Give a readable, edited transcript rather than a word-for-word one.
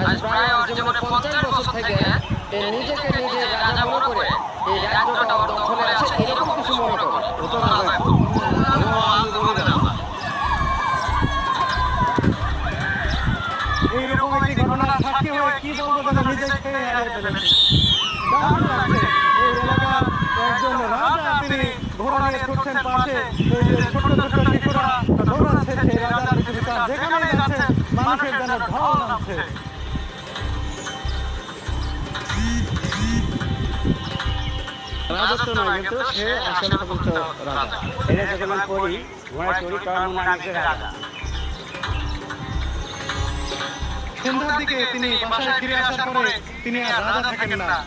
আজ প্রায় ওর জীবনে 50 বছর থেকে নিজেকে নিজে রাজা মনে করে এই রাজ্যটা ওর দখলে আছে এরকম কিছু মনে করে। এইরকম একটি ঘটনার সাক্ষী হয়ে কি বলবো যেন নিজেই খেয়ে হারিয়ে ফেলেছি। দারুণ লাগছে। এই এলাকার একজন রাজা, তিনি ঘোড়া নিয়ে ছুটছেন পাশে, এই যে ছোট্ট ছোট্ট শিশুরা দৌড়াচ্ছে সেই রাজার পিছু পিছু, যেখানেই যাচ্ছে মানুষের যেন ঢল নামছে। রাজত্ব নয়, কিন্তু সে আসলে প্রকৃত রাজা। এটা যখন আমি পড়ি ঘোড়া চড়ি তখন মনে হয় রাজা। সন্ধ্যার দিকে তিনি বাসায় ফিরে আসার পরে তিনি আর রাজা থাকেন না,